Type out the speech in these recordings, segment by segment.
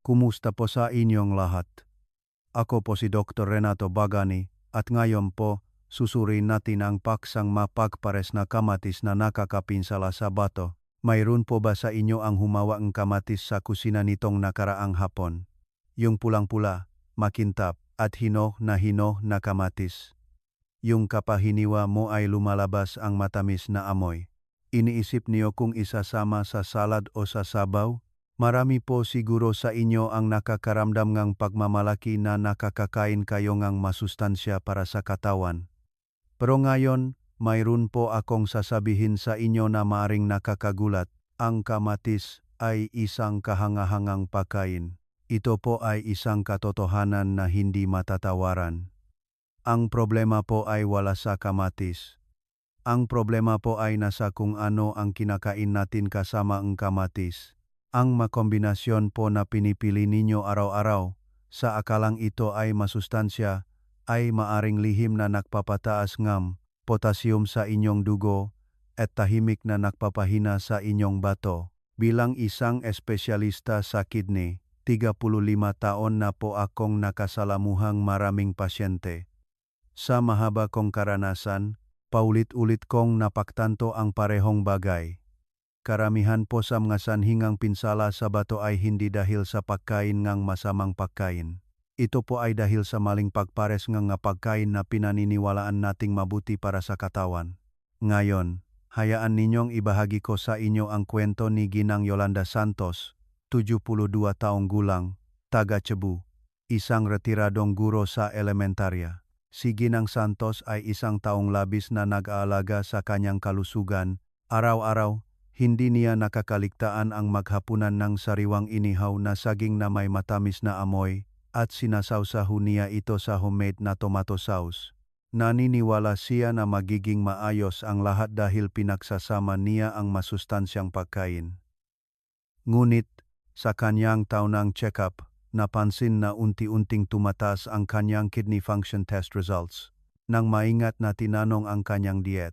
Kumusta po sa inyong lahat? Ako po si Dr. Renato Bagani at ngayon po susuriin natin ang paksang mapagpares na kamatis na nakakapinsala sa bato. Mayroon po ba sa inyo ang humawa ang kamatis sa kusina nitong nakaraang hapon? Yung pulang-pula, makintab at hino na kamatis. Yung kapahiniwa mo ay lumalabas ang matamis na amoy. Iniisip niyo kung isasama sa salad o sa sabaw? Marami po siguro sa inyo ang nakakaramdam ngang pagmamalaki na nakakakain kayo ngang masustansya para sa katawan. Pero ngayon, mayroon po akong sasabihin sa inyo na maaring nakakagulat. Ang kamatis ay isang kahangahangang pagkain. Ito po ay isang katotohanan na hindi matatawaran. Ang problema po ay wala sa kamatis. Ang problema po ay nasa kung ano ang kinakain natin kasama ang kamatis. Ang makombinasyon po na pinipili ninyo araw-araw, sa akalang ito ay masustansya, ay maaring lihim na nagpapataas ng potassium sa inyong dugo at tahimik na nagpapahina sa inyong bato. Bilang isang espesyalista sa kidney, 35 taon na po akong nakasalamuhang maraming pasyente. Sa mahaba kong karanasan, paulit-ulit kong napagtanto ang parehong bagay. Karamihan po sa mga sanhingang pinsala sa bato ay hindi dahil sa pagkain ngang masamang pagkain. Ito po ay dahil sa maling pagpares ngang pagkain na pinaniniwalaan nating mabuti para sa katawan. Ngayon, hayaan ninyong ibahagi ko sa inyo ang kwento ni Ginang Yolanda Santos, 72 taong gulang, taga Cebu, isang retiradong guro sa elementarya. Si Ginang Santos ay isang taong labis na nag-aalaga sa kanyang kalusugan. Araw-araw, hindi niya nakakaligtaan ang maghapunan ng sariwang inihaw na saging na may matamis na amoy at sinasawsahu niya ito sa homemade na tomato sauce. Naniniwala siya na magiging maayos ang lahat dahil pinagsasama niya ang masustansyang pagkain. Ngunit, sa kanyang taunang check-up, napansin na unti-unting tumataas ang kanyang kidney function test results. Nang maingat na tinanong ang kanyang diet,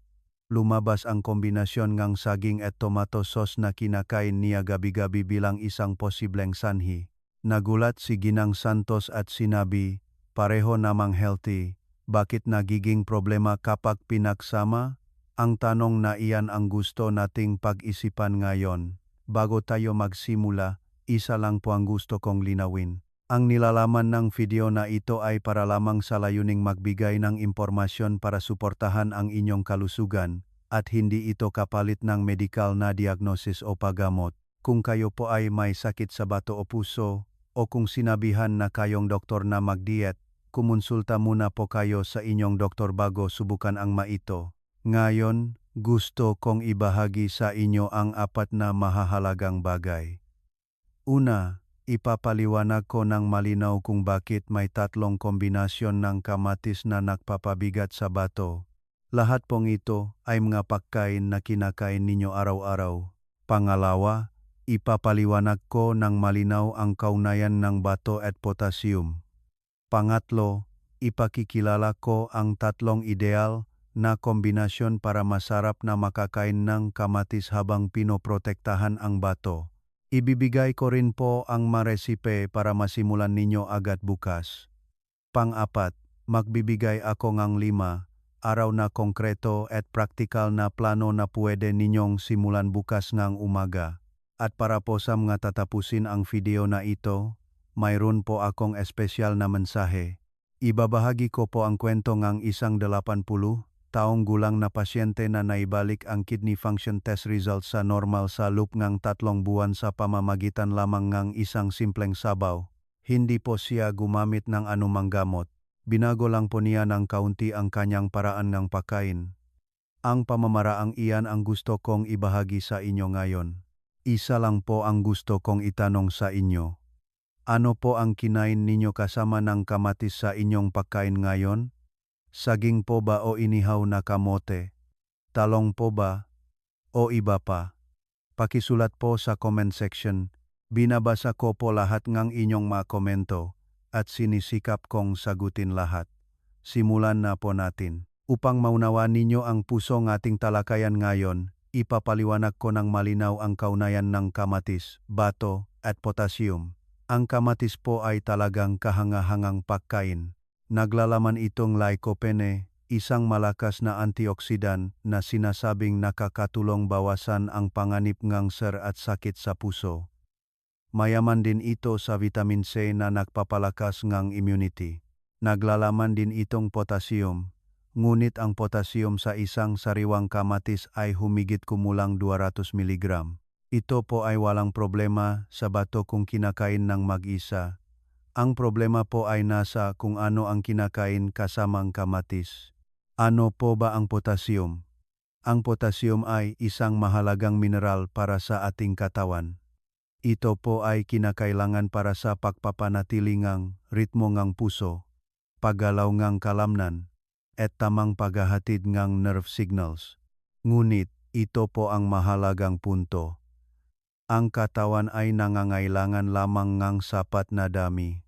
lumabas ang kombinasyon ng saging at tomato sauce na kinakain niya gabi-gabi bilang isang posibleng sanhi. Nagulat si Ginang Santos at sinabi, pareho namang healthy, bakit nagiging problema kapag pinagsama? Ang tanong na iyan ang gusto nating pag-isipan ngayon. Bago tayo magsimula, isa lang po ang gusto kong linawin. Ang nilalaman ng video na ito ay para lamang sa layuning magbigay ng impormasyon para suportahan ang inyong kalusugan at hindi ito kapalit ng medikal na diagnosis o paggamot. Kung kayo po ay may sakit sa bato o puso o kung sinabihan na kayong doktor na mag-diet, kumonsulta muna po kayo sa inyong doktor bago subukan ang maito. Ngayon, gusto kong ibahagi sa inyo ang 4 na mahahalagang bagay. Una, ipapaliwanag ko ng malinaw kung bakit may 3 kombinasyon ng kamatis na nagpapabigat sa bato. Lahat pong ito ay mga pagkain na kinakain ninyo araw-araw. Pangalawa, ipapaliwanag ko ng malinaw ang kaugnayan ng bato at potassium. Pangatlo, ipakikilala ko ang 3 ideal na kombinasyon para masarap na makakain ng kamatis habang pinoprotektahan ang bato. Ibibigay ko rin po ang maresipe para masimulan ninyo agad bukas. Pang-4, magbibigay ako ng 5 araw na konkreto at praktikal na plano na pwede ninyong simulan bukas ng umaga. At para po sa mga tatapusin ang video na ito, mayroon po akong espesyal na mensahe. Ibabahagi ko po ang kwento ng isang 80 taong gulang na pasyente na naibalik ang kidney function test results sa normal sa loob ng 3 buwan sa pamamagitan lamang ng isang simpleng sabaw. Hindi po siya gumamit ng anumang gamot. Binago lang po niya ng kaunti ang kanyang paraan ng pagkain. Ang pamamaraang iyan ang gusto kong ibahagi sa inyo ngayon. Isa lang po ang gusto kong itanong sa inyo. Ano po ang kinain ninyo kasama ng kamatis sa inyong pagkain ngayon? Saging po ba o inihaw na kamote? Talong po ba? O iba pa? Pakisulat po sa comment section. Binabasa ko po lahat ng inyong mga komento at sinisikap kong sagutin lahat. Simulan na po natin. Upang maunawaan ninyo ang pusong ating talakayan ngayon, ipapaliwanag ko ng malinaw ang kaugnayan ng kamatis, bato at potassium. Ang kamatis po ay talagang kahangahangang pagkain. Naglalaman itong lycopene, isang malakas na antioksidan na sinasabing nakakatulong bawasan ang panganib ng kanser at sakit sa puso. Mayaman din ito sa vitamin C na nagpapalakas ng immunity. Naglalaman din itong potassium, ngunit ang potassium sa isang sariwang kamatis ay humigit kumulang 200 mg. Ito po ay walang problema sa bato kung kinakain ng mag-isa. Ang problema po ay nasa kung ano ang kinakain kasamang kamatis. Ano po ba ang potassium? Ang potassium ay isang mahalagang mineral para sa ating katawan. Ito po ay kinakailangan para sa pagpapanatili ng ritmo ng puso, paggalaw ng kalamnan, at tamang paghahatid ng nerve signals. Ngunit, ito po ang mahalagang punto. Ang katawan ay nangangailangan lamang ng sapat na dami.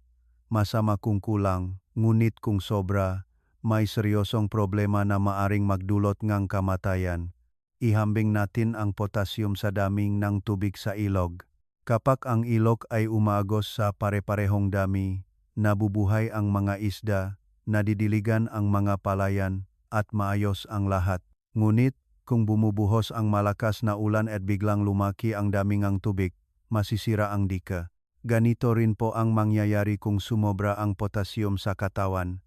Masama kung kulang, ngunit kung sobra, may seryosong problema na maaring magdulot ng kamatayan. Ihambing natin ang potassium sa daming ng tubig sa ilog. Kapag ang ilog ay umagos sa pare-parehong dami, nabubuhay ang mga isda, nadidiligan ang mga palayan, at maayos ang lahat. Ngunit, kung bumubuhos ang malakas na ulan at biglang lumaki ang dami ng tubig, masisira ang dika. Ganito rin po ang mangyayari kung sumobra ang potassium sa katawan.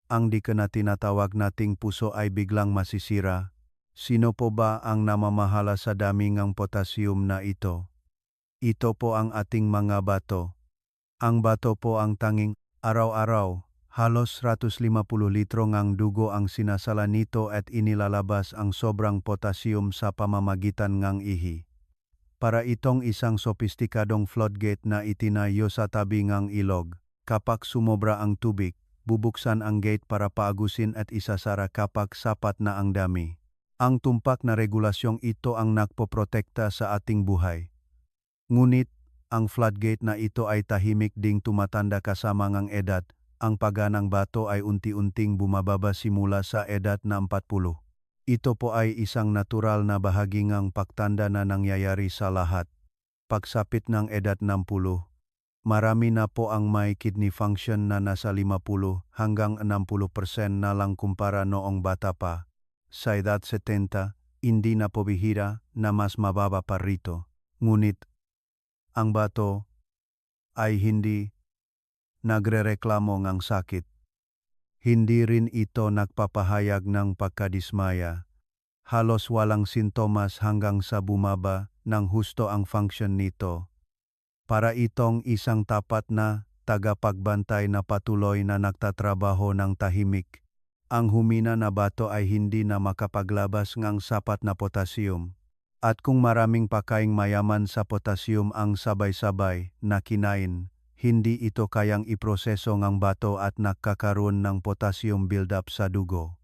Ang dika na tinatawag nating puso ay biglang masisira. Sino po ba ang namamahala sa dami ng potassium na ito? Ito po ang ating mga bato. Ang bato po ang tanging araw-araw. Halos 150 litro ng dugo ang sinasala nito at inilalabas ang sobrang potassium sa pamamagitan ng ihi. Para itong isang sopistikadong floodgate na itinayo sa tabi ng ilog. Kapag sumobra ang tubig, bubuksan ang gate para paagusin at isasara kapag sapat na ang dami. Ang tumpak na regulasyong ito ang nagpoprotekta sa ating buhay. Ngunit, ang floodgate na ito ay tahimik ding tumatanda kasama ng edad. Ang paganang bato ay unti-unting bumababa simula sa edad na 40. Ito po ay isang natural na bahagi ng pagtanda na nangyayari sa lahat. Pagsapit ng edad 60, marami na po ang may kidney function na nasa 50 hanggang 60% na lang kumpara noong bata pa. Sa edad 70, hindi na po bihira na mas mababa pa rito. Ngunit, ang bato ay hindi nagrereklamo ng sakit. Hindi rin ito nagpapahayag ng pagkadismaya. Halos walang sintomas hanggang sa bumaba ng husto ang function nito. Para itong isang tapat na tagapagbantay na patuloy na nagtatrabaho ng tahimik. Ang humina na bato ay hindi na makapaglabas ng sapat na potassium. At kung maraming pagkaing mayaman sa potassium ang sabay-sabay na kinain, hindi ito kayang iproseso ng bato at nakakaroon ng potassium buildup sa dugo.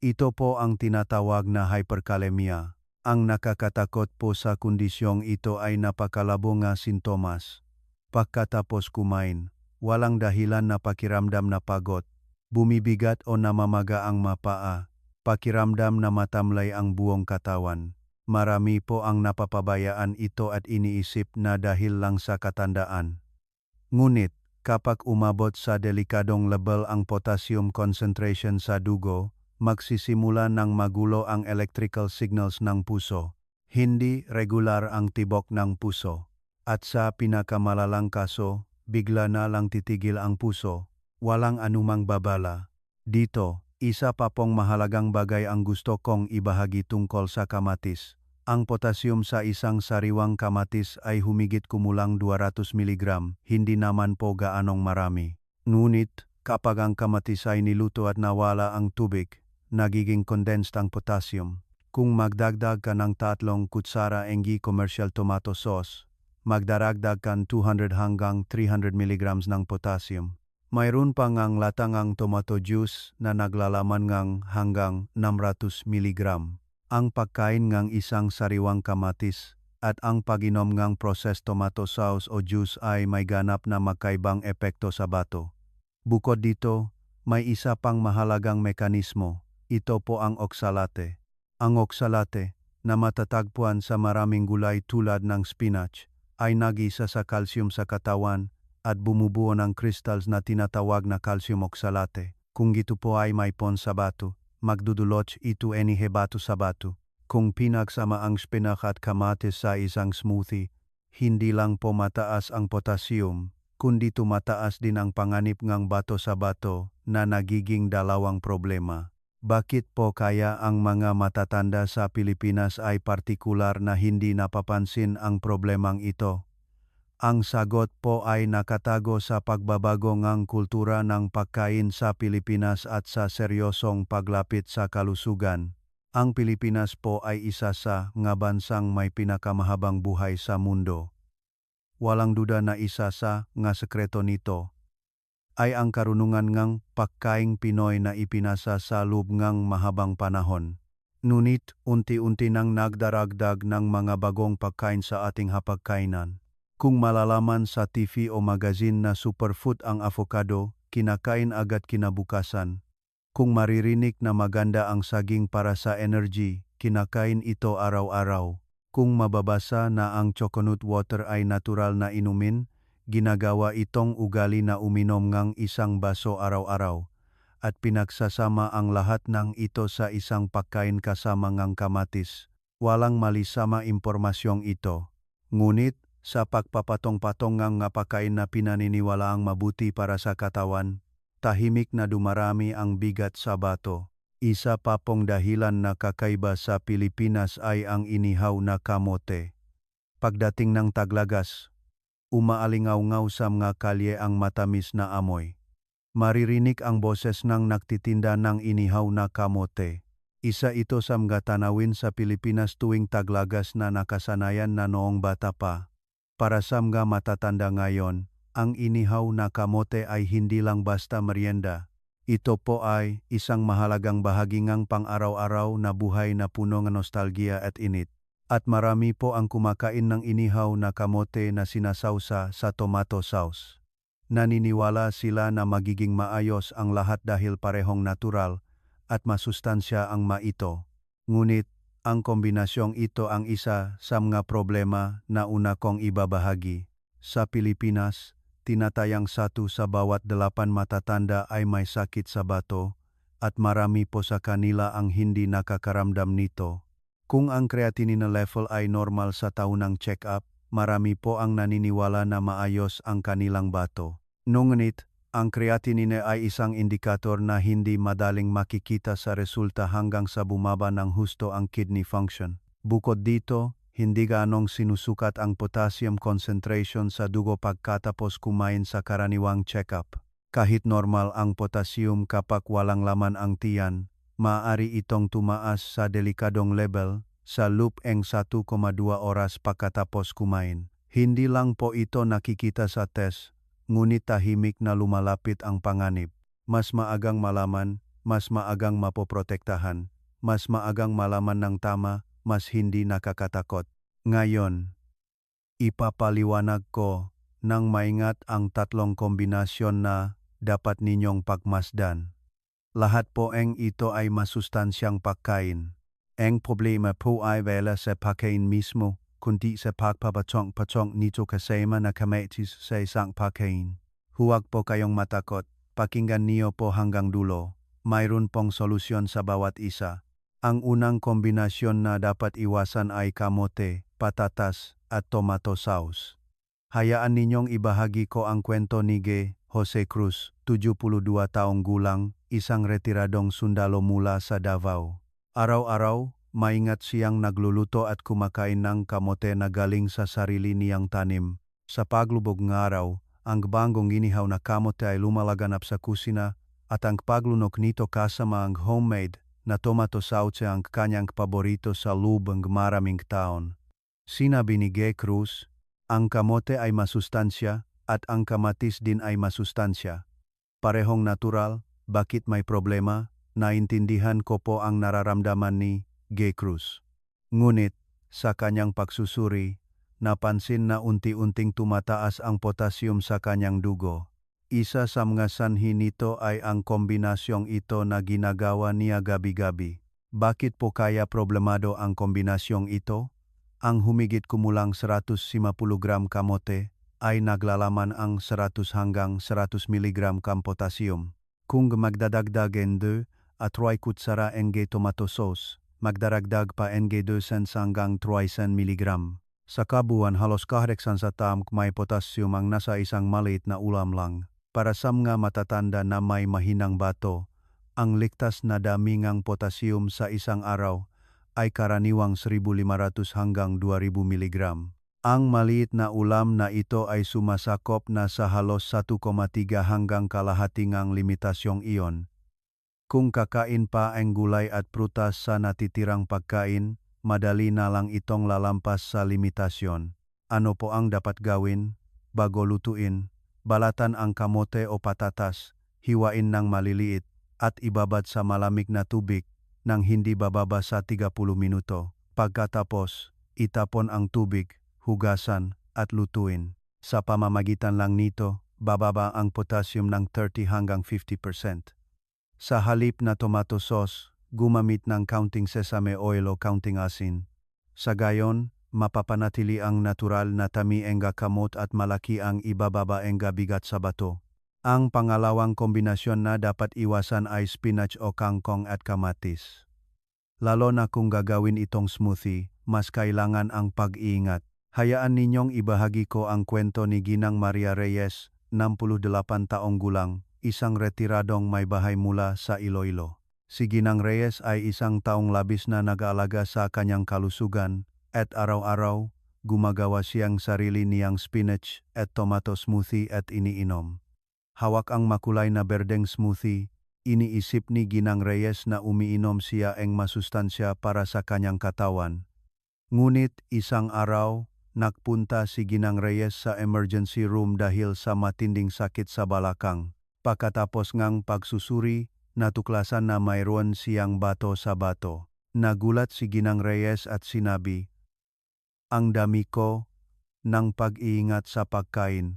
Ito po ang tinatawag na hyperkalemia. Ang nakakatakot po sa kondisyong ito ay napakalabo nga sintomas. Pagkatapos kumain, walang dahilan na pakiramdam na pagod, bumibigat o namamaga ang mapaa, pakiramdam na matamlay ang buong katawan. Marami po ang napapabayaan ito at iniisip na dahil lang sa katandaan. Ngunit, kapag umabot sa delikadong level ang potassium concentration sa dugo, magsisimula ng magulo ang electrical signals ng puso. Hindi regular ang tibok ng puso. At sa pinakamalalang kaso, bigla na lang titigil ang puso. Walang anumang babala. Dito, isa pa pong mahalagang bagay ang gusto kong ibahagi tungkol sa kamatis. Ang potassium sa isang sariwang kamatis ay humigit kumulang 200 mg, hindi naman po gaanong marami. Ngunit, kapag ang kamatis ay niluto at nawala ang tubig, nagiging condensed ang potassium. Kung magdagdag ka ng 3 kutsara ng commercial tomato sauce, magdaragdag ka 200 hanggang 300 mg ng potassium. Mayroon pa ngang latangang tomato juice na naglalaman ngang hanggang 600 mg. Ang pagkain ng isang sariwang kamatis at ang pag-inom ng processed tomato sauce o juice ay may ganap na magkaibang epekto sa bato. Bukod dito, may isa pang mahalagang mekanismo. Ito po ang oxalate. Ang oxalate, na matatagpuan sa maraming gulay tulad ng spinach, ay nag-isa sa calcium sa katawan at bumubuo ng crystals na tinatawag na calcium oxalate. Kung ito po ay may pon sa bato, magdudulot ito any hebato sa bato. Kung pinagsama ang spinach at kamatis sa isang smoothie, hindi lang po mataas ang potassium, kundi tumataas din ang panganib ng bato sa bato na nagiging dalawang problema. Bakit po kaya ang mga matatanda sa Pilipinas ay partikular na hindi napapansin ang problemang ito? Ang sagot po ay nakatago sa pagbabago ng kultura ng pagkain sa Pilipinas at sa seryosong paglapit sa kalusugan. Ang Pilipinas po ay isa sa nga bansang may pinakamahabang buhay sa mundo. Walang duda na isa sa nga sekreto nito ay ang karunungan ngang pagkaing Pinoy na ipinasa sa loob ngang mahabang panahon. Ngunit unti-unti nang nagdaragdag ng mga bagong pagkain sa ating hapagkainan. Kung malalaman sa TV o magazine na superfood ang avocado, kinakain agad kinabukasan. Kung maririnig na maganda ang saging para sa energy, kinakain ito araw-araw. Kung mababasa na ang coconut water ay natural na inumin, ginagawa itong ugali na uminom ng isang baso araw-araw. At pinagsasama ang lahat ng ito sa isang pagkain kasama ng kamatis. Walang mali sama impormasyong ito. Ngunit, sa pagpapatong-patong ng pagkain na pinaniniwalaang mabuti para sa katawan, tahimik na dumarami ang bigat sa bato. Isa pa pong dahilan na kakaiba sa Pilipinas ay ang inihaw na kamote. Pagdating ng taglagas, umaalingaw-ngaw sa mga kalye ang matamis na amoy. Maririnig ang boses ng nagtitinda ng inihaw na kamote. Isa ito sa mga tanawin sa Pilipinas tuwing taglagas na nakasanayan na noong bata pa. Para sa mga matatanda ngayon, ang inihaw na kamote ay hindi lang basta merienda. Ito po ay isang mahalagang bahagi ng pang-araw-araw na buhay na puno ng nostalgia at init. At marami po ang kumakain ng inihaw na kamote na sinasawsa sa tomato sauce. Naniniwala sila na magiging maayos ang lahat dahil parehong natural at masustansya ang maito. Ngunit, ang kombinasyong ito ang isa sa mga problema na una kong ibabahagi. Sa Pilipinas, tinatayang 1 sa bawat 8 matatanda ay may sakit sa bato at marami po sa kanila ang hindi nakakaramdam nito. Kung ang creatinine level ay normal sa taunang check-up, marami po ang naniniwala na maayos ang kanilang bato. Ngunit, ang creatinine ay isang indikator na hindi madaling makikita sa resulta hanggang sa bumaba ng husto ang kidney function. Bukod dito, hindi ganong sinusukat ang potassium concentration sa dugo pagkatapos kumain sa karaniwang check-up. Kahit normal ang potassium kapag walang laman ang tiyan, maaari itong tumaas sa delikadong level sa loob ng 1,2 oras pagkatapos kumain. Hindi lang po ito nakikita sa test, ngunit tahimik na lumalapit ang panganib. Mas maagang malaman, mas maagang mapoprotektahan, mas maagang malaman ng tama, mas hindi nakakatakot. Ngayon, ipapaliwanag ko nang maingat ang 3 kombinasyon na dapat ninyong pagmasdan. Lahat po ng ito ay masustansyang pagkain. Ang problema po ay wala sa pagkain mismo, kundi sa pagpapatong-patong nito kasama na kamatis sa isang pagkain. Huwag po kayong matakot, pakinggan niyo po hanggang dulo. Mayroon pong solusyon sa bawat isa. Ang unang kombinasyon na dapat iwasan ay kamote, patatas, at tomato sauce. Hayaan ninyong ibahagi ko ang kwento ni G. Jose Cruz, 72 taong gulang, isang retiradong sundalo mula sa Davao. Araw-araw, maingat siyang nagluluto at kumakain ng kamote na galing sa sarili niyang tanim. Sa paglubog ng araw, ang bangong inihaw na kamote ay lumalaganap sa kusina at ang paglunok nito kasama ang homemade na tomato sauce ang kanyang paborito sa loob ng maraming taon. Sinabi ni G. Cruz, ang kamote ay masustansya at ang kamatis din ay masustansya. Parehong natural, bakit may problema? Naintindihan ko po ang nararamdaman ni G. Cruz. Ngunit, sa kanyang pagsusuri, napansin na unti-unting tumataas ang potassium sa kanyang dugo. Isa sa mga sanhi nito ay ang kombinasyong ito na ginagawa niya gabi-gabi. Bakit po kaya problemado ang kombinasyong ito? Ang humigit kumulang 150 gram kamote, ay naglalaman ang 100 hanggang 100 mg kang potassium. Kung magdadagdag ng 2 at 3 kutsara ng tomato sauce, magdaragdag pa ng 200 hanggang 300 mg. Sa kabuuan halos 800 may potassium ang nasa isang maliit na ulam lang. Para sa mga matatanda na may mahinang bato, ang ligtas na dami ng potassium sa isang araw ay karaniwang 1,500 hanggang 2,000 mg. Ang maliit na ulam na ito ay sumasakop na sa halos 1,3 hanggang kalahati ng limitasyong iyon. Kung kakain pa ang gulay at prutas sa natitirang pagkain, madali na lang itong lalampas sa limitasyon. Ano po ang dapat gawin? Bago lutuin, balatan ang kamote o patatas, hiwain ng maliliit, at ibabad sa malamig na tubig nang hindi bababa sa 30 minuto. Pagkatapos, itapon ang tubig, hugasan, at lutuin. Sa pamamagitan lang nito, bababa ang potassium ng 30 hanggang 50%. Sa halip na tomato sauce, gumamit ng counting sesame oil o counting asin. Sa gayon, mapapanatili ang natural na tami ng kamot at malaki ang ibababa ng bigat sa bato. Ang pangalawang kombinasyon na dapat iwasan ay spinach o kangkong at kamatis. Lalo na kung gagawin itong smoothie, mas kailangan ang pag-iingat. Hayaan ninyong ibahagi ko ang kwento ni Ginang Maria Reyes, 68 taong gulang, isang retiradong may bahay mula sa Iloilo. Si Ginang Reyes ay isang taong labis na nag-aalaga sa kanyang kalusugan at araw-araw gumagawa siyang sarili niyang spinach at tomato smoothie at iniinom. Hawak ang makulay na berdeng smoothie, iniisip ni Ginang Reyes na umiinom siya ng masustansya para sa kanyang katawan. Ngunit isang araw, nagpunta si Ginang Reyes sa emergency room dahil sa matinding sakit sa balakang. Pagkatapos ngang pagsusuri, natuklasan na mayroon siyang bato sa bato. Nagulat si Ginang Reyes at sinabi, "Ang dami ko ng pag-iingat sa pagkain.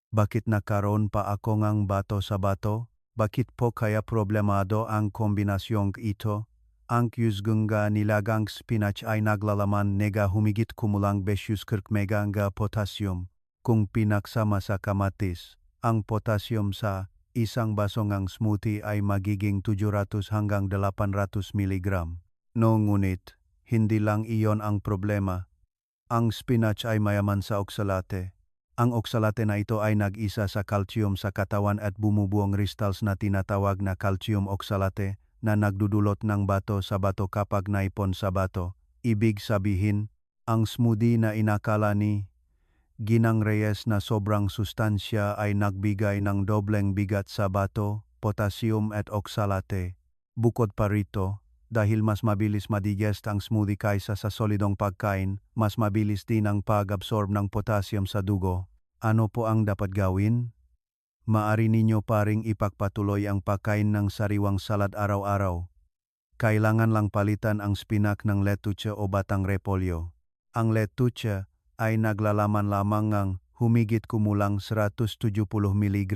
Bakit nakaroon pa ako ng bato sa bato? Bakit po kaya problemado ang kombinasyong ito? Ang kusgunga nilagang spinach ay naglalaman nega humigit kumulang 20 mega ng potassium. Kung pinaksama sa kamatis, ang potassium sa isang baso ng smoothie ay magiging 700 hanggang 800 mg. No ngunit, hindi lang iyon ang problema. Ang spinach ay mayaman sa oksalate. Ang oksalate na ito ay nag-isa sa calcium sa katawan at bumubuong crystals na tinatawag na calcium oxalate na nagdudulot ng bato sa bato kapag naipon sa bato. Ibig sabihin, ang smoothie na inakala ni Ginang Reyes na sobrang sustansya ay nagbigay ng dobleng bigat sa bato, potassium at oksalate. Bukod pa rito, dahil mas mabilis madigest ang smoothie kaysa sa solidong pagkain, mas mabilis din ang pag-absorb ng potassium sa dugo. Ano po ang dapat gawin? Maari ninyo pa ring ipagpatuloy ang pagkain ng sariwang salad araw-araw. Kailangan lang palitan ang spinach ng lettuce o batang repolyo. Ang lettuce ay naglalaman lamang ng humigit kumulang 170 mg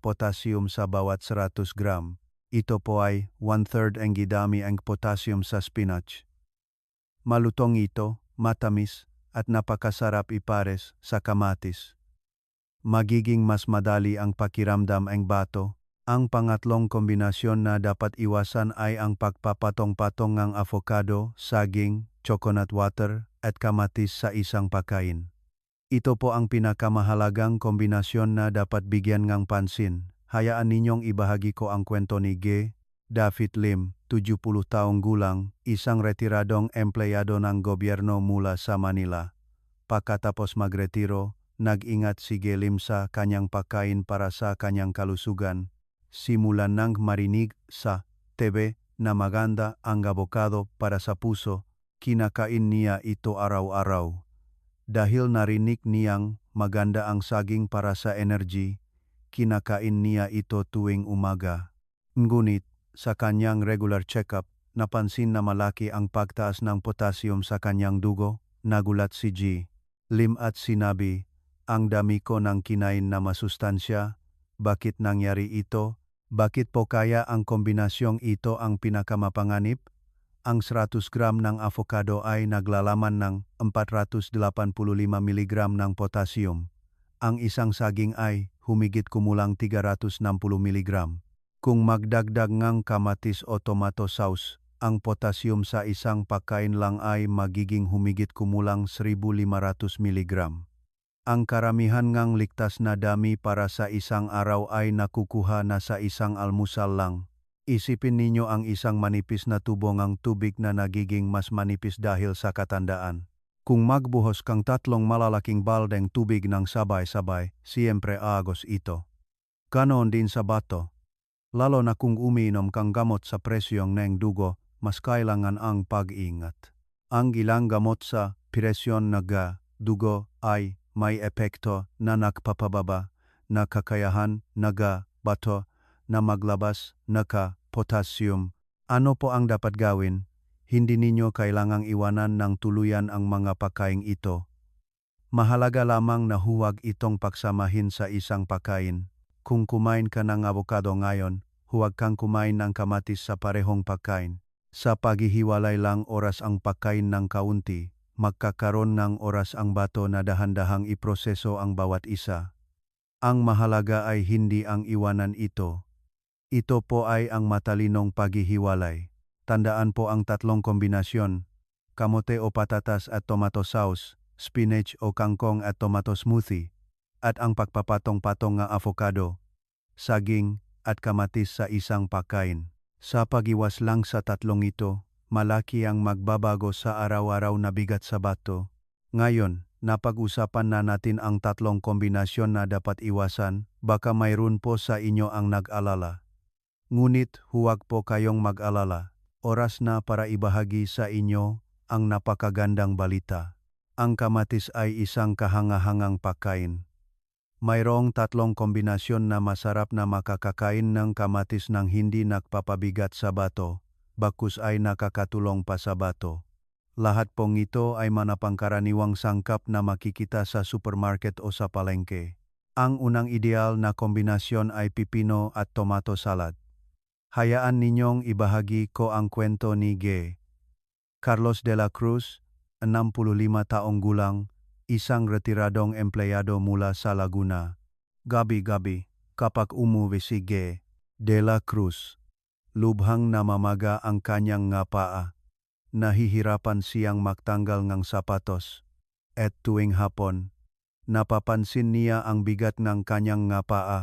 potassium sa bawat 100 gram. Ito po ay 1/3 ang gidami ang potassium sa spinach. Malutong ito, matamis, at napakasarap ipares sa kamatis. Magiging mas madali ang pakiramdam ang bato. Ang pangatlong kombinasyon na dapat iwasan ay ang pagpapatong-patong ng avocado, saging, coconut water, at kamatis sa isang pagkain. Ito po ang pinakamahalagang kombinasyon na dapat bigyan ng pansin. Hayaan ninyong ibahagi ko ang kwento ni David Lim, 70 taong gulang, isang retiradong empleyado ng gobyerno mula sa Manila. Pagkatapos magretiro, nag-ingat si Lim sa kanyang pagkain para sa kanyang kalusugan. Simulan nang marinig sa TV na maganda ang avocado para sa puso, kinakain niya ito araw-araw. Dahil narinig niyang maganda ang saging para sa energy, kinakain niya ito tuwing umaga. Ngunit, sa kanyang regular check-up, napansin na malaki ang pagtaas ng potassium sa kanyang dugo. Nagulat si Lim at sinabi, "Ang dami ko ng kinain na masustansya. Bakit nangyari ito? Bakit po kaya ang kombinasyong ito ang pinakamapanganib?" Ang 100 gram ng avocado ay naglalaman ng 485 mg ng potassium. Ang isang saging ay humigit kumulang 360 mg. Kung magdagdag ngang kamatis o tomato sauce, ang potassium sa isang pagkain lang ay magiging humigit kumulang 1,500 mg. Ang karamihan ngang ligtas na dami para sa isang araw ay nakukuha na sa isang almusal lang. Isipin ninyo ang isang manipis na tubo ngang tubig na nagiging mas manipis dahil sa katandaan. Kung magbuhos kang 3 malalaking baldeng tubig ng sabay-sabay, siyempre agos ito. Ganoon din sa bato. Lalo na kung umiinom kang gamot sa presyong ng dugo, mas kailangan ang pag-iingat. Ang ilang gamot sa presyon ng dugo ay may epekto na nagpapababa na kakayahan ng bato na maglabas ng potassium. Ano po ang dapat gawin? Hindi ninyo kailangang iwanan ng tuluyan ang mga pagkain ito. Mahalaga lamang na huwag itong pagsamahin sa isang pagkain. Kung kumain ka ng avocado ngayon, huwag kang kumain ng kamatis sa parehong pagkain. Sa paghihiwalay lang oras ang pagkain ng kaunti, magkakaroon ng oras ang bato na dahan-dahang iproseso ang bawat isa. Ang mahalaga ay hindi ang iwanan ito. Ito po ay ang matalinong paghihiwalay. Tandaan po ang 3 kombinasyon, kamote o patatas at tomato sauce, spinach o kangkong at tomato smoothie, at ang pagpapatong-patong ng avocado, saging at kamatis sa isang pagkain. Sa pag-iwas lang sa 3 ito, malaki ang magbabago sa araw-araw na bigat sa bato. Ngayon, napag-usapan na natin ang 3 kombinasyon na dapat iwasan, baka mayroon po sa inyo ang nag-alala. Ngunit huwag po kayong mag-alala. Oras na para ibahagi sa inyo ang napakagandang balita. Ang kamatis ay isang kahanga-hangang pagkain. Mayroong 3 kombinasyon na masarap na makakakain ng kamatis nang hindi nagpapabigat sa bato, bakus ay nakakatulong pa sa bato. Lahat pong ito ay manapangkaraniwang sangkap na makikita sa supermarket o sa palengke. Ang unang ideal na kombinasyon ay pipino at tomato salad. Hayaan ninyong ibahagi ko ang kwento ni G. Carlos de la Cruz, 65 taong gulang, isang retiradong empleyado mula sa Laguna. Gabi-gabi, kapag umuwi si G. de la Cruz, lubhang namamaga ang kanyang nga paa. Nahihirapan siyang magtanggal ng sapatos. At tuwing hapon, napapansin niya ang bigat ng kanyang nga paa.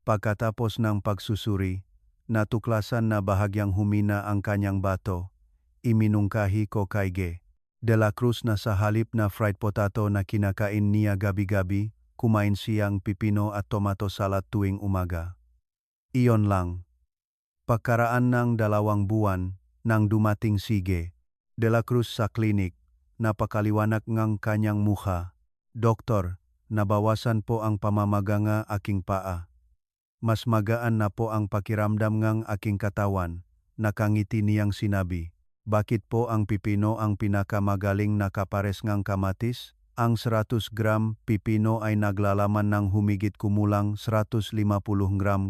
Pagkatapos ng pagsusuri, natuklasan na bahagyang humina ang kanyang bato. Iminungkahi ko kay G. de la Cruz na sa halip na fried potato na kinakain niya gabi-gabi, kumain siyang pipino at tomato salad tuwing umaga. Iyon lang. Pagkaraan ng 2 buwan, nang dumating si G. de la Cruz sa klinik, napakaliwanag ng kanyang mukha. Doktor, nabawasan po ang pamamaga nga aking paa. Mas magaan na po ang pakiramdam ngang aking katawan, nakangiti niyang sinabi. Bakit po ang pipino ang pinakamagaling na kapares ngang kamatis? Ang 100 gram pipino ay naglalaman ng humigit kumulang 150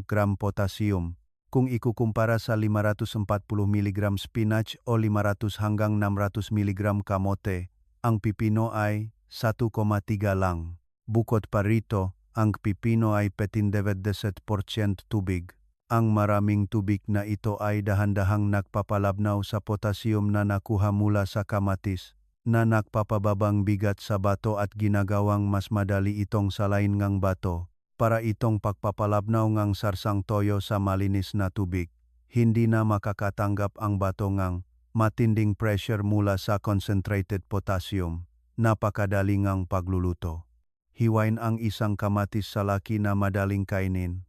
gram potassium. Kung ikukumpara sa 540 mg spinach o 500 hanggang 600 mg kamote, ang pipino ay 1,3 lang. Bukod pa rito, ang pipino ay 97% tubig. Ang maraming tubig na ito ay dahan-dahang nagpapalabnaw sa potassium na nakuha mula sa kamatis, na nagpapababang bigat sa bato at ginagawang mas madali itong salain ngang bato, para itong pagpapalabnaw ngang sarsang toyo sa malinis na tubig. Hindi na makakatanggap ang bato ngang matinding pressure mula sa concentrated potassium. Napakadali ngang pagluluto. Hiwain ang isang kamatis sa laki na madaling kainin.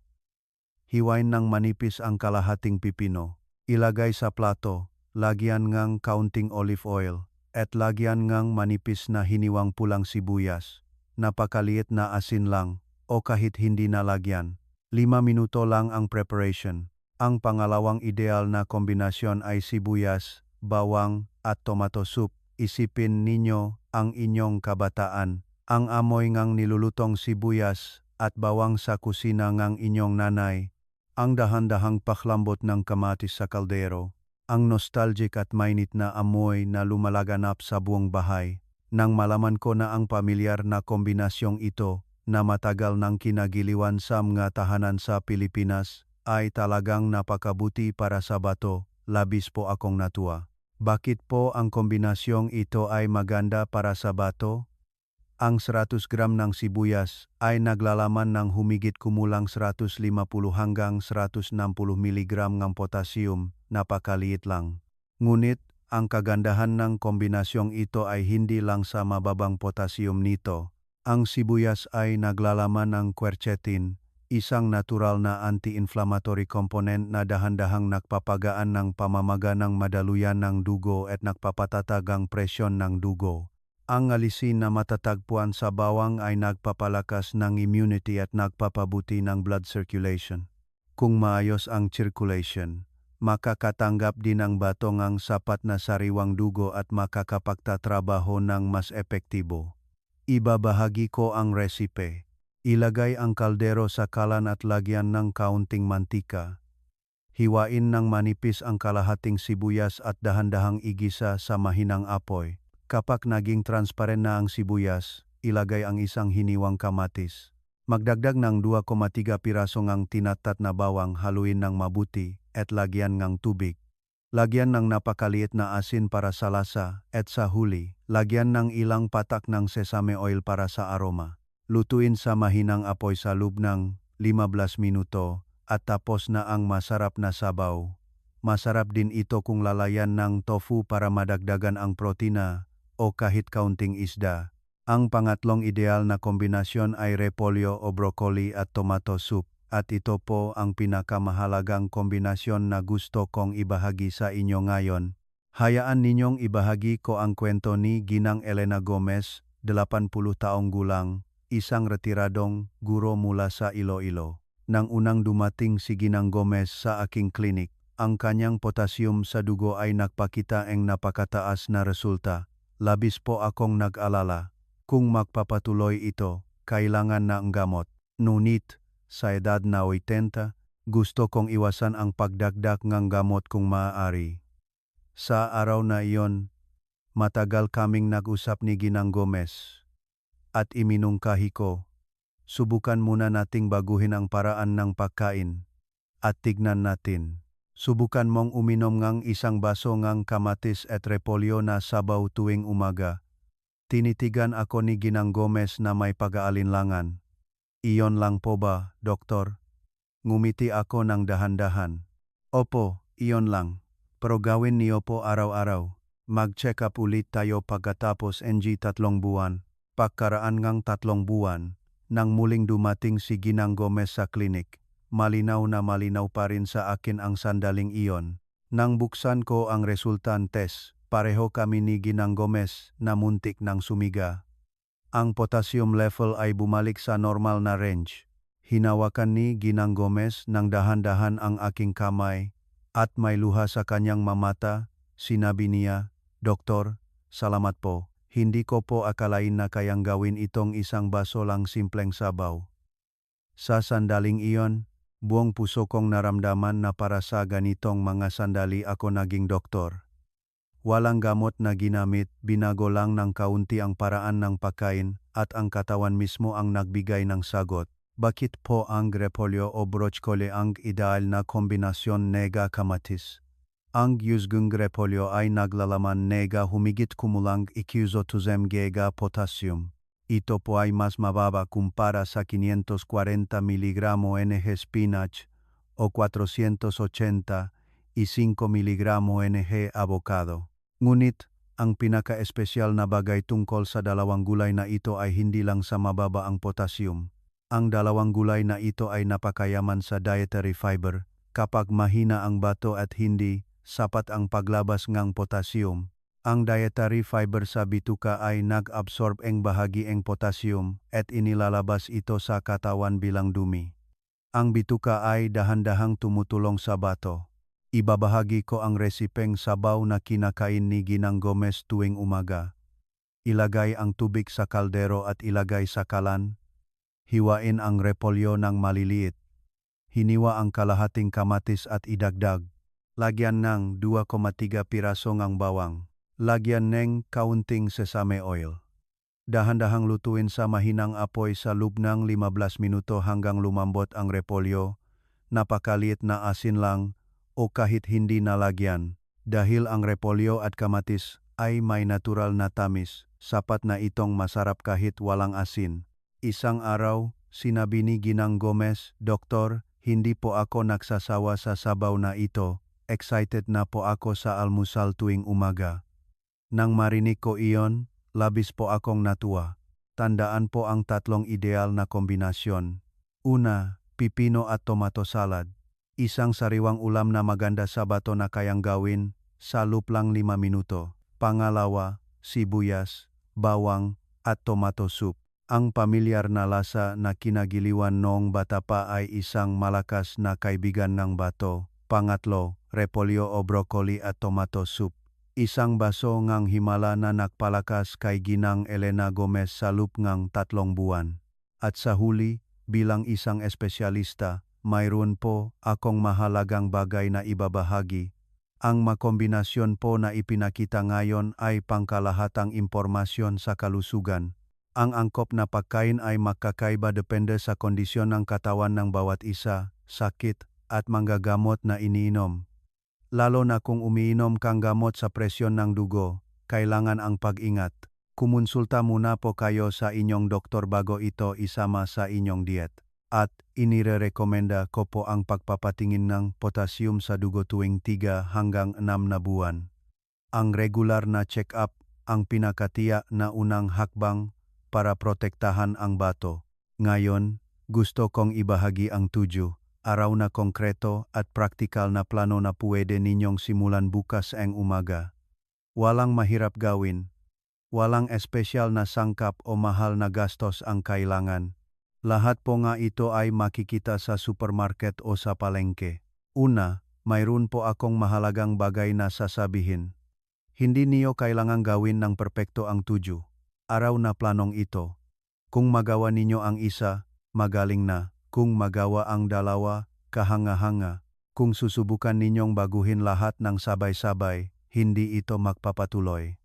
Hiwain ng manipis ang kalahating pipino. Ilagay sa plato, lagyan ngang kaunting olive oil, at lagyan ngang manipis na hiniwang pulang sibuyas. Napakaliit na asin lang, o kahit hindi na lagyan. 5 minuto lang ang preparation. Ang pangalawang ideal na kombinasyon ay sibuyas, bawang, at tomato soup. Isipin ninyo ang inyong kabataan. Ang amoy ngang nilulutong sibuyas at bawang sa kusina ngang inyong nanay, ang dahan-dahang paklambot ng kamatis sa kaldero, ang nostalgic at mainit na amoy na lumalaganap sa buong bahay. Nang malaman ko na ang pamilyar na kombinasyong ito, na matagal nang kinagiliwan sa mga tahanan sa Pilipinas ay talagang napakabuti para sa bato, labis po akong natuwa. Bakit po ang kombinasyong ito ay maganda para sa bato? Ang 100 gram ng sibuyas ay naglalaman ng humigit kumulang 150 hanggang 160 mg ng potassium, napakaliit lang. Ngunit, ang kagandahan ng kombinasyong ito ay hindi lang sa mababang potassium nito. Ang sibuyas ay naglalaman ng quercetin, isang natural na anti-inflammatory component na dahan-dahang nagpapagaan ng pamamaga ng madaluyan ng dugo at nagpapatatag ang presyon ng dugo. Ang alisin na matatagpuan sa bawang ay nagpapalakas ng immunity at nagpapabuti ng blood circulation. Kung maayos ang circulation, makakatanggap din ang bato ng sapat na sariwang dugo at makakapagtatrabaho ng mas epektibo. Ibabahagi ko ang resipe. Ilagay ang kaldero sa kalan at lagyan ng kaunting mantika. Hiwain ng manipis ang kalahating sibuyas at dahan-dahang igisa sa mahinang apoy. Kapag naging transparent na ang sibuyas, ilagay ang isang hiniwang kamatis. Magdagdag ng 2,3 piraso ng tinatat na bawang, haluin ng mabuti at lagyan ng tubig. Lagyan ng napakaliit na asin para sa lasa at sa huli, lagyan ng ilang patak ng sesame oil para sa aroma. Lutuin sa mahinang apoy sa loob ng 15 minuto at tapos na ang masarap na sabaw. Masarap din ito kung lalayan ng tofu para madagdagan ang protina o kahit kaunting isda. Ang pangatlong ideal na kombinasyon ay repolyo o broccoli at tomato soup. At ito po ang pinakamahalagang kombinasyon na gusto kong ibahagi sa inyo ngayon. Hayaan ninyong ibahagi ko ang kwento ni Ginang Elena Gomez, 80 taong gulang, isang retiradong guro mula sa Iloilo. Nang unang dumating si Ginang Gomez sa aking klinik, ang kanyang potassium sa dugo ay nagpakita ng napakataas na resulta. Labis po akong nag-alala. Kung magpapatuloy ito, kailangan na ang gamot. Ngunit, sa edad na 80, gusto kong iwasan ang pagdagdag ng gamot kung maaari. Sa araw na iyon, matagal kaming nag-usap ni Ginang Gomez. At iminungkahi ko, subukan muna nating baguhin ang paraan ng pagkain. At tignan natin. Subukan mong uminom ng isang baso ng kamatis at repolyo na sabaw tuwing umaga. Tinitigan ako ni Ginang Gomez na may pag-aalinlangan. Iyon lang po ba, Doktor? Ngumiti ako ng dahan-dahan. Opo, iyon lang. Pero gawin niyo po araw-araw. Mag-check up ulit tayo pagkatapos ng 3 buwan. Pagkaraan ng 3 buwan, nang muling dumating si Ginang Gomez sa klinik, malinaw na malinaw pa rin sa akin ang sandaling iyon. Nang buksan ko ang resultant test, pareho kami ni Ginang Gomez na muntik ng sumiga. Ang potassium level ay bumalik sa normal na range. Hinawakan ni Ginang Gomez ng dahan-dahan ang aking kamay at may luha sa kanyang mamata. Sinabi niya, "Doktor, salamat po. Hindi ko po akalain na kayang gawin itong isang baso lang simpleng sabaw." Sa sandaling iyon, buong puso kong naramdaman na para sa ganitong mga sandali ako naging doktor. Walang gamot na ginamit, binago lang ng kaunti ang paraan ng pagkain at ang katawan mismo ang nagbigay ng sagot. Bakit po ang repolyo o broccoli ang ideal na kombinasyon nega kamatis? Ang yuzgung repolyo ay naglalaman nega humigit kumulang 200 giga potassium. Ito po ay mas mababa kumpara sa 540 mg ng spinach o 485 mg ng avocado. Ngunit, ang pinaka-espesyal na bagay tungkol sa dalawang gulay na ito ay hindi lang sa mababa ang potassium. Ang dalawang gulay na ito ay napakayaman sa dietary fiber. Kapag mahina ang bato at hindi sapat ang paglabas ng potassium, ang dietary fiber sa bituka ay nag-absorb ang bahagi ng potassium at inilalabas ito sa katawan bilang dumi. Ang bituka ay dahan-dahang tumutulong sa bato. Ibabahagi ko ang resipeng sabaw na kinakain ni Ginang Gomez tuwing umaga. Ilagay ang tubig sa kaldero at ilagay sa kalan. Hiwain ang repolyo ng maliliit. Hiniwa ang kalahating kamatis at idagdag. Lagyan ng 2,3 piraso ng bawang. Lagyan ng kaunting sesame oil. Dahan-dahang lutuin sa mahinang apoy sa loob ng 15 minuto hanggang lumambot ang repolyo. Napakaliit na asin lang o kahit hindi nalagyan. Dahil ang repolyo at kamatis ay may natural na tamis, sapat na itong masarap kahit walang asin. Isang araw, sinabi ni Ginang Gomez, "Doktor, hindi po ako nagsasawa sa sabaw na ito. Excited na po ako sa almusal tuwing umaga." Nang marinig ko iyon, labis po akong natuwa. Tandaan po ang tatlong ideal na kombinasyon. Una, pipino at tomato salad. Isang sariwang ulam na maganda sa bato na kayang gawin sa loob lang 5 minuto. Pangalawa, sibuyas, bawang at tomato soup. Ang pamilyar na lasa na kinagiliwan noong bata pa ay isang malakas na kaibigan ng bato. Pangatlo, repolyo o broccoli at tomato soup. Isang baso ngang himala na nakpalakas kay Ginang Elena Gomez sa loob ngang 3 buwan. At sa huli, bilang isang espesyalista, mayroon po akong mahalagang bagay na ibabahagi. Ang makombinasyon po na ipinakita ngayon ay pangkalahatang impormasyon sa kalusugan. Ang angkop na pagkain ay magkakaiba depende sa kondisyon ng katawan ng bawat isa, sakit, at manggagamot na iniinom. Lalo na kung umiinom kang gamot sa presyon ng dugo, kailangan ang pag-ingat. Kumonsulta muna po kayo sa inyong doktor bago ito isama sa inyong diet. At inirekomenda ko po ang pagpapatingin ng potassium sa dugo tuwing 3 hanggang 6 na buwan. Ang regular na check-up ang pinakatiyak na unang hakbang para protektahan ang bato. Ngayon, gusto kong ibahagi ang 7 araw na konkreto at praktikal na plano na pwede ninyong simulan bukas ang umaga. Walang mahirap gawin. Walang espesyal na sangkap o mahal na gastos ang kailangan. Lahat po nga ito ay makikita sa supermarket o sa palengke. Una, mayroon po akong mahalagang bagay na sasabihin. Hindi niyo kailangang gawin ng perpekto ang 7 araw na planong ito. Kung magawa ninyo ang isa, magaling na. Kung magawa ang 2, kahanga-hanga. Kung susubukan ninyong baguhin lahat ng sabay-sabay, hindi ito magpapatuloy.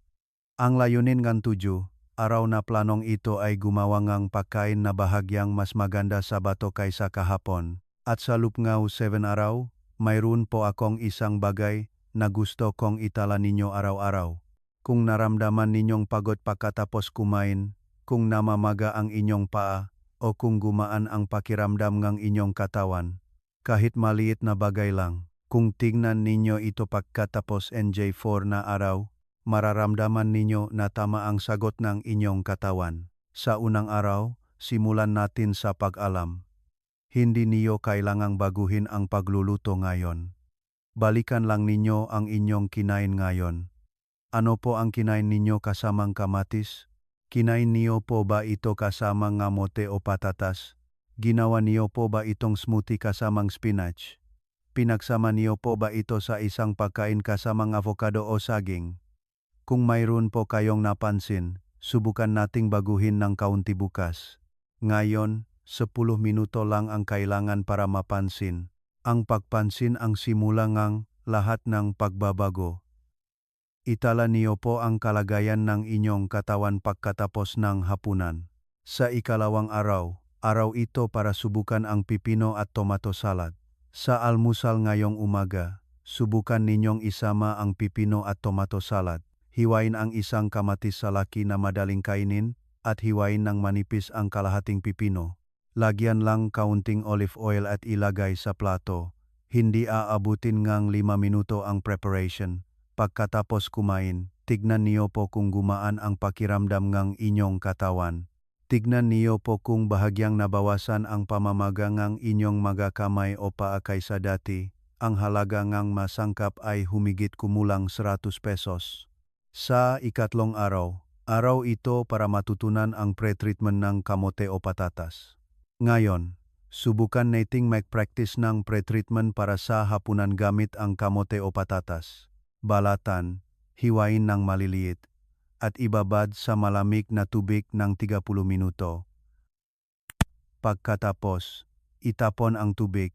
Ang layunin ng 7 araw na planong ito ay gumawa ng pagkain na bahagyang mas maganda sa bato kaysa kahapon. At sa loob ng 7 araw, mayroon po akong isang bagay na gusto kong itala ninyo araw-araw. Kung naramdaman ninyong pagod pagkatapos kumain, kung namamaga ang inyong paa, o kung gumaan ang pakiramdam ng inyong katawan, kahit maliit na bagay lang, kung tingnan ninyo ito pagkatapos NJ4 na araw, mararamdaman ninyo na tama ang sagot ng inyong katawan. Sa unang araw, simulan natin sa pag-alam. Hindi niyo kailangang baguhin ang pagluluto ngayon. Balikan lang ninyo ang inyong kinain ngayon. Ano po ang kinain ninyo kasamang kamatis? Kinain niyo po ba ito kasamang ngamote o patatas? Ginawa niyo po ba itong smoothie kasamang spinach? Pinagsama niyo po ba ito sa isang pagkain kasamang avocado o saging? Kung mayroon po kayong napansin, subukan nating baguhin ng kaunti bukas. Ngayon, 10 minuto lang ang kailangan para mapansin. Ang pagpansin ang simula ng lahat ng pagbabago. Itala niyo po ang kalagayan ng inyong katawan pagkatapos ng hapunan. Sa ikalawang araw, araw ito para subukan ang pipino at tomato salad. Sa almusal ngayong umaga, subukan ninyong isama ang pipino at tomato salad. Hiwain ang isang kamatis sa laki na madaling kainin at hiwain ng manipis ang kalahating pipino. Lagyan lang kaunting olive oil at ilagay sa plato. Hindi aabutin ngang 5 minuto ang preparation. Pagkatapos kumain, tignan niyo po kung gumaan ang pakiramdam ng inyong katawan. Tignan niyo po kung bahagyang nabawasan ang pamamaga ng inyong mga kamay o paa kaysa dati. Ang halaga ng masangkap ay humigit kumulang 100 pesos. Sa ikatlong araw, araw ito para matutunan ang pre-treatment ng kamote o patatas. Ngayon, subukan nating mag-practice ng pre-treatment para sa hapunan gamit ang kamote o patatas. Balatan, hiwain ng maliliit, at ibabad sa malamig na tubig ng 30 minuto. Pagkatapos, itapon ang tubig,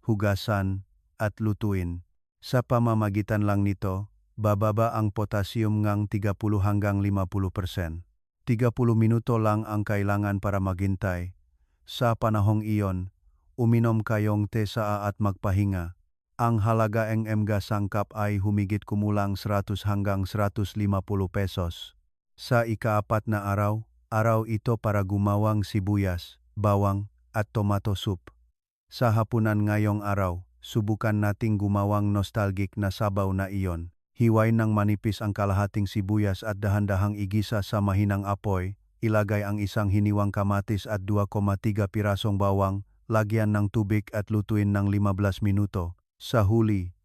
hugasan, at lutuin. Sa pamamagitan lang nito, bababa ang potassium ng 30 hanggang 50%. 30 minuto lang ang kailangan para maghintay. Sa panahong iyon, uminom kayong tesa at magpahinga. Ang halaga ng mga sangkap ay humigit kumulang 100 hanggang 150 pesos. Sa ika-4 na araw ito para gumawang sibuyas, bawang, at tomato soup. Sa hapunan ngayong araw, subukan nating gumawang nostalgic na sabaw na iyon. Hiwain ng manipis ang kalahating sibuyas at dahan-dahang igisa sa mahinang apoy. Ilagay ang isang hiniwang kamatis at 2,3 pirasong bawang. Lagyan ng tubig at lutuin ng 15 minuto. Sa huli,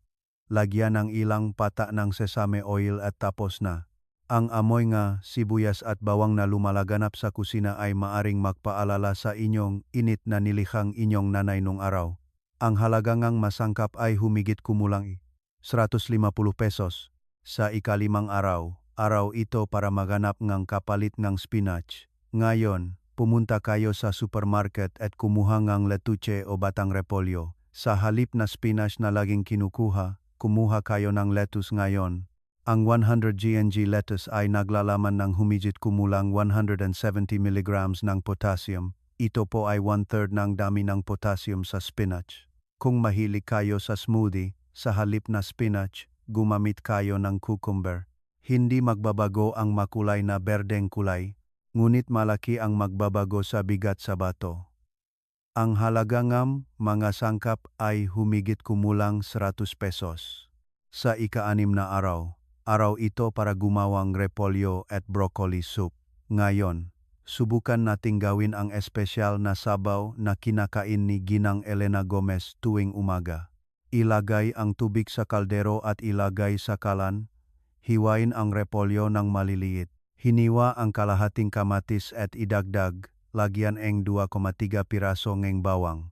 lagyan ng ilang pata ng sesame oil at tapos na. Ang amoy nga sibuyas at bawang na lumalaganap sa kusina ay maaring magpaalala sa inyong init na nilikhang inyong nanay nung araw. Ang halaga ngang masangkap ay humigit kumulang 150 pesos. Sa ika-5 araw ito para maganap ngang kapalit ng spinach. Ngayon, pumunta kayo sa supermarket at kumuha ngang letuche o batang repolyo. Sa halip na spinach na laging kinukuha, kumuha kayo ng lettuce ngayon. Ang 100 g lettuce ay naglalaman ng humigit kumulang 170 mg ng potassium. Ito po ay 1/3 ng dami ng potassium sa spinach. Kung mahilig kayo sa smoothie, sa halip na spinach, gumamit kayo ng cucumber. Hindi magbabago ang makulay na berdeng kulay, ngunit malaki ang magbabago sa bigat sa bato. Ang halaga ng mga sangkap ay humigit kumulang 100 pesos. Sa ika-6 na araw ito para gumawang repolyo at broccoli soup. Ngayon, subukan nating gawin ang espesyal na sabaw na kinakain ni Ginang Elena Gomez tuwing umaga. Ilagay ang tubig sa kaldero at ilagay sa kalan. Hiwain ang repolyo ng maliliit. Hiniwa ang kalahating kamatis at idagdag. Lagyan ng 2,3 piraso ng bawang.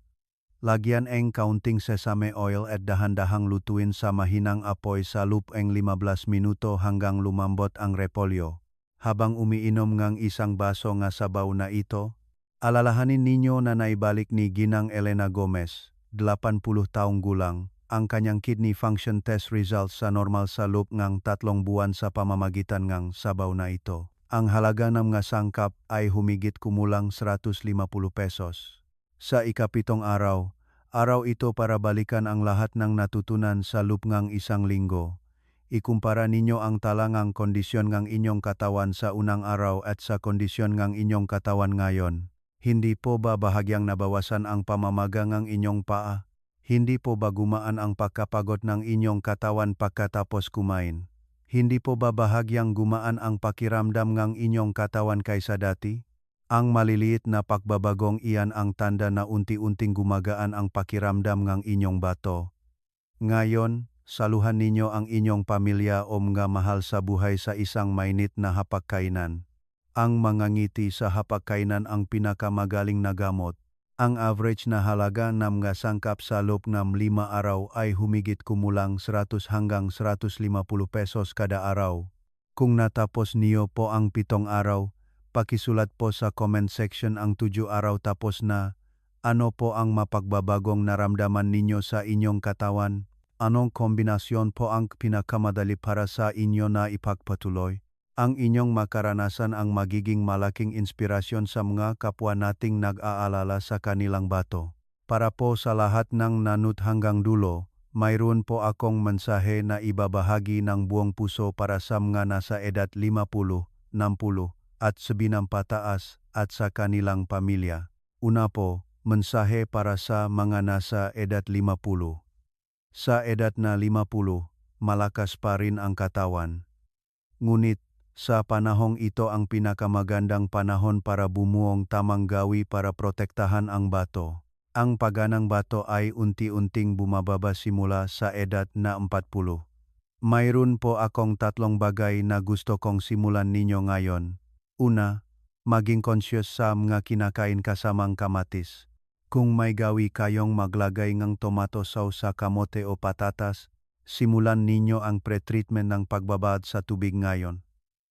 Lagyan ng kaunting sesame oil at dahan-dahang lutuin sa mahinang apoy sa loop ng 15 minuto hanggang lumambot ang repolyo. Habang umiinom ngang isang baso nga sabaw na ito, alalahanin ninyo na naibalik ni Ginang Elena Gomez, 80 taong gulang, ang kanyang kidney function test results sa normal sa loob ngang 3 buwan sa pamamagitan ngang sabaw na ito. Ang halaga ng mga sangkap ay humigit kumulang 150 pesos. Sa ika-7 araw ito para balikan ang lahat ng natutunan sa loob ngang isang linggo. Ikumpara ninyo ang talangang kondisyon ngang inyong katawan sa unang araw at sa kondisyon ngang inyong katawan ngayon. Hindi po ba bahagyang nabawasan ang pamamaga ngang inyong paa? Hindi po ba gumaan ang pagkapagod ng inyong katawan pagkatapos kumain? Hindi po ba bahagyang gumaan ang pakiramdam ngang inyong katawan kaysa dati? Ang maliliit na pagbabagong iyan ang tanda na unti-unting gumagaan ang pakiramdam ngang inyong bato. Ngayon, saluhan ninyo ang inyong pamilya o mga mahal sa buhay sa isang mainit na hapagkainan. Ang mga ngiti sa hapagkainan ang pinakamagaling na gamot. Ang average na halaga ng mga sangkap sa loob ng 5 araw ay humigit kumulang 100 hanggang 150 pesos kada araw. Kung natapos niyo po ang 7 araw, pakisulat po sa comment section ang 7 araw tapos na. Ano po ang mapagbabagong naramdaman ninyo sa inyong katawan? Anong kombinasyon po ang pinakamadali para sa inyo na ipagpatuloy? Ang inyong makaranasan ang magiging malaking inspirasyon sa mga kapwa nating nag-aalala sa kanilang bato. Para po sa lahat ng nanut hanggang dulo, mayroon po akong mensahe na ibabahagi ng buong puso para sa mga nasa edad 50, 60 at 70 pataas at sa kanilang pamilya. Una po, mensahe para sa mga nasa edad 50. Sa edad na 50, malakas pa rin ang katawan. Ngunit, sa panahong ito ang pinakamagandang panahon para bumuong tamang gawi para protektahan ang bato. Ang paganang bato ay unti-unting bumababa simula sa edad na 40. Mayroon po akong 3 bagay na gusto kong simulan ninyo ngayon. Una, maging conscious sa mga kinakain kasamang kamatis. Kung may gawi kayong maglagay ng tomato sauce sa kamote o patatas, simulan ninyo ang pre-treatment ng pagbabad sa tubig ngayon.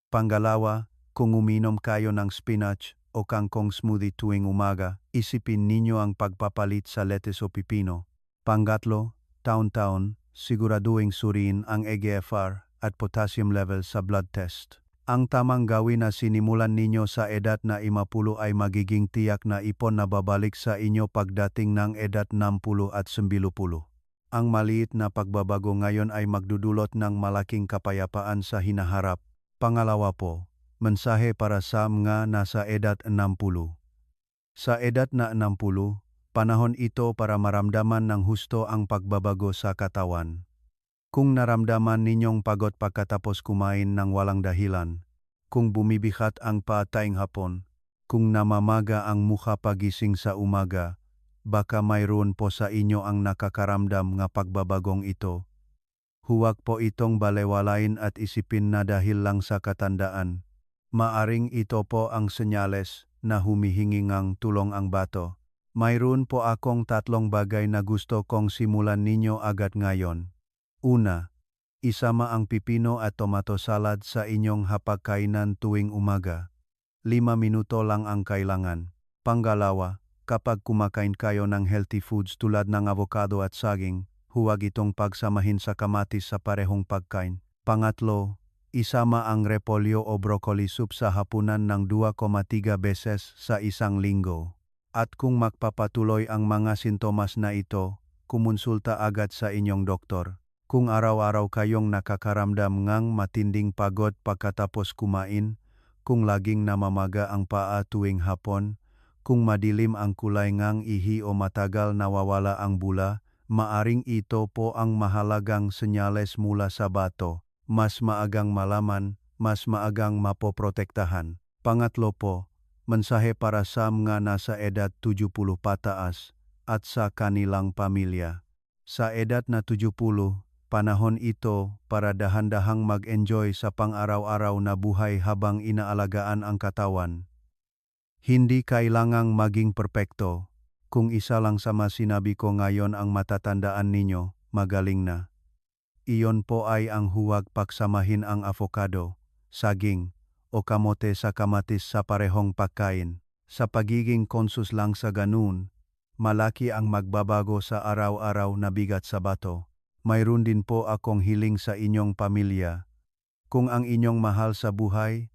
Pangalawa, kung uminom kayo ng spinach o kangkong smoothie tuwing umaga, isipin ninyo ang pagpapalit sa lettuce o pipino. Pangatlo, taon-taon, siguraduhin suriin ang EGFR at potassium level sa blood test. Ang tamang gawin na sinimulan ninyo sa edad na 50 ay magiging tiyak na ipon na babalik sa inyo pagdating ng edad 60 at 90. Ang maliit na pagbabago ngayon ay magdudulot ng malaking kapayapaan sa hinaharap. Pangalawa po, mensahe para sa mga nasa edad 60. Sa edad na 60, panahon ito para maramdaman ng husto ang pagbabago sa katawan. Kung naramdaman ninyong pagod pagkatapos kumain ng walang dahilan, kung bumibigat ang paa tuwing hapon, kung namamaga ang mukha pagising sa umaga, baka mayroon po sa inyo ang nakakaramdam nga pagbabagong ito. Huwag po itong balewalain at isipin na dahil lang sa katandaan. Maaring ito po ang senyales na humihingi ng tulong ang bato. Mayroon po akong 3 bagay na gusto kong simulan ninyo agad ngayon. Una, isama ang pipino at tomato salad sa inyong hapagkainan tuwing umaga. 5 minuto lang ang kailangan. Pangalawa, kapag kumakain kayo ng healthy foods tulad ng avocado at saging, huwag itong pagsamahin sa kamatis sa parehong pagkain. Pangatlo, isama ang repolyo o broccoli soup sa hapunan ng 2,3 beses sa isang linggo. At kung magpapatuloy ang mga sintomas na ito, kumonsulta agad sa inyong doktor. Kung araw-araw kayong nakakaramdam ng matinding pagod pagkatapos kumain, kung laging namamaga ang paa tuwing hapon, kung madilim ang kulay ng ihi o matagal nawawala ang bula, maaring ito po ang mahalagang senyales mula sa bato. Mas maagang malaman, mas maagang mapoprotektahan. Pangatlo po, mensahe para sa mga nasa edad 70 pataas at sa kanilang pamilya. Sa edad na 70, panahon ito para dahan-dahang mag-enjoy sa pang-araw-araw na buhay habang inaalagaan ang katawan. Hindi kailangang maging perpekto. Kung isa lang sa mga sinabi ko ngayon ang matatandaan ninyo, magaling na. Iyon po ay ang huwag pagsamahin ang avocado, saging, o kamote sa kamatis sa parehong pagkain. Sa pagiging konsus lang sa ganun, malaki ang magbabago sa araw-araw na bigat sa bato. Mayroon din po akong hiling sa inyong pamilya. Kung ang inyong mahal sa buhay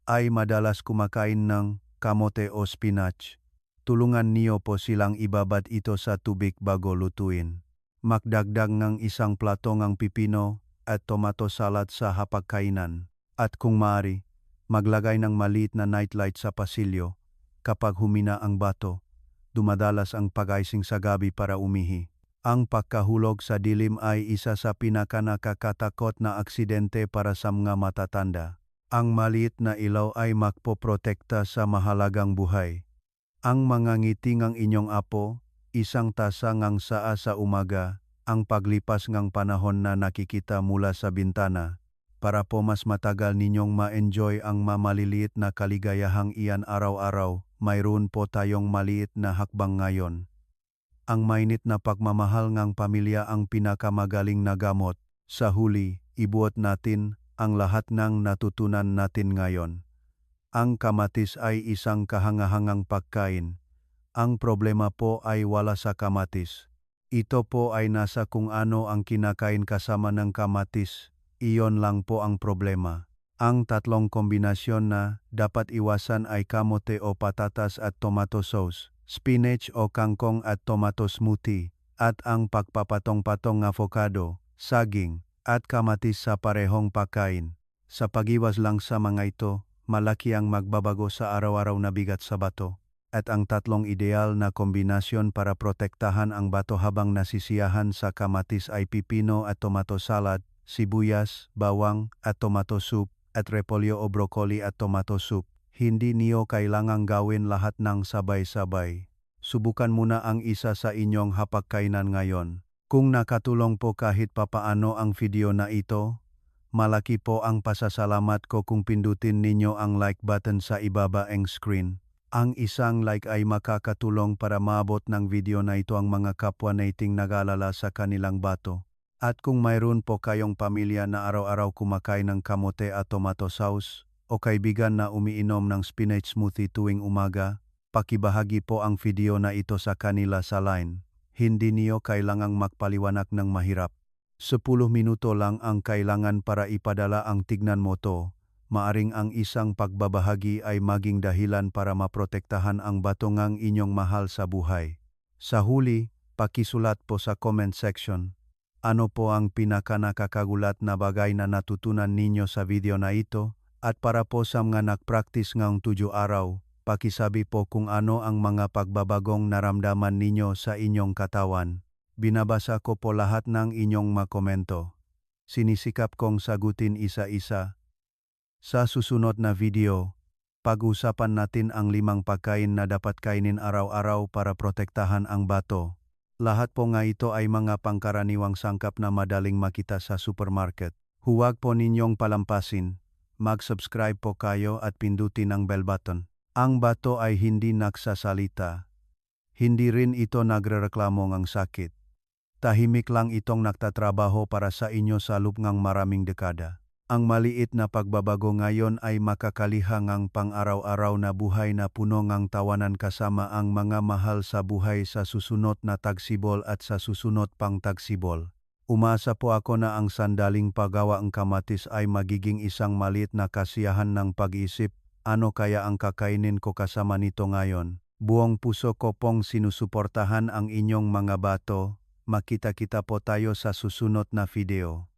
ay madalas kumakain ng kamote o spinach, tulungan niyo po silang ibabad ito sa tubig bago lutuin. Magdagdag ng 1 plato ng pipino at tomato salad sa hapagkainan. At kung maaari, maglagay ng maliit na nightlight sa pasilyo. Kapag humina ang bato, dumadalas ang pag-icing sa gabi para umihi. Ang pagkahulog sa dilim ay isa sa pinakanakakatakot na aksidente para sa mga matatanda. Ang maliit na ilaw ay magpoprotekta sa mahalagang buhay. Ang mga ngiti ng inyong apo, 1 tasa ng saa sa umaga, ang paglipas ng panahon na nakikita mula sa bintana, para po mas matagal ninyong ma-enjoy ang mamaliliit na kaligayahang iyan araw-araw, mayroon po tayong maliit na hakbang ngayon. Ang mainit na pagmamahal ng pamilya ang pinakamagaling na gamot. Sa huli, ibuot natin ang lahat ng natutunan natin ngayon. Ang kamatis ay isang kahangahangang pagkain. Ang problema po ay wala sa kamatis. Ito po ay nasa kung ano ang kinakain kasama ng kamatis. Iyon lang po ang problema. Ang 3 kombinasyon na dapat iwasan ay kamote o patatas at tomato sauce, spinach o kangkong at tomato smoothie, at ang pagpapatong-patong avocado, saging, at kamatis sa parehong pagkain. Sa pag-iwas lang sa mga ito, malaki ang magbabago sa araw-araw na bigat sa bato. At ang 3 ideal na kombinasyon para protektahan ang bato habang nasisiyahan sa kamatis ay pipino at tomato salad, sibuyas, bawang at tomato soup, at repolyo o broccoli at tomato soup. Hindi niyo kailangang gawin lahat ng sabay-sabay. Subukan muna ang isa sa inyong hapagkainan ngayon. Kung nakatulong po kahit papaano ang video na ito, malaki po ang pasasalamat ko kung pindutin ninyo ang like button sa ibaba ng screen. Ang isang like ay makakatulong para maabot ng video na ito ang mga kapwa nating nag-aalala sa kanilang bato. At kung mayroon po kayong pamilya na araw-araw kumakain ng kamote at tomato sauce, o kaibigan na umiinom ng spinach smoothie tuwing umaga, pakibahagi po ang video na ito sa kanila sa line. Hindi niyo kailangang magpaliwanag ng mahirap. 10 minuto lang ang kailangan para ipadala ang tignan mo to. maaring ang isang pagbabahagi ay maging dahilan para maprotektahan ang batongang inyong mahal sa buhay. Sa huli, pakisulat po sa comment section. Ano po ang pinakanakakagulat na bagay na natutunan ninyo sa video na ito? At para po sa mga nagpractice ngayong 7 araw, pakisabi po kung ano ang mga pagbabagong naramdaman ninyo sa inyong katawan. Binabasa ko po lahat ng inyong makomento. Sinisikap kong sagutin isa-isa. Sa susunod na video, pag-usapan natin ang 5 pagkain na dapat kainin araw-araw para protektahan ang bato. Lahat po nga ito ay mga pangkaraniwang sangkap na madaling makita sa supermarket. Huwag po ninyong palampasin. Mag-subscribe po kayo at pindutin ang bell button. Ang bato ay hindi nagsasalita. Hindi rin ito nagrereklamo ng sakit. Tahimik lang itong nagtatrabaho para sa inyo sa loob ng maraming dekada. Ang maliit na pagbabago ngayon ay makakaliha ng pang-araw-araw na buhay na puno ng tawanan kasama ang mga mahal sa buhay sa susunod na tagsibol at sa susunod pang tagsibol. Umasa po ako na ang sandaling paggawa ng kamatis ay magiging isang maliit na kasiyahan ng pag-iisip, ano kaya ang kakainin ko kasama nito ngayon. Buong puso ko pong sinusuportahan ang inyong mga bato. Makita-kita po tayo sa susunod na video.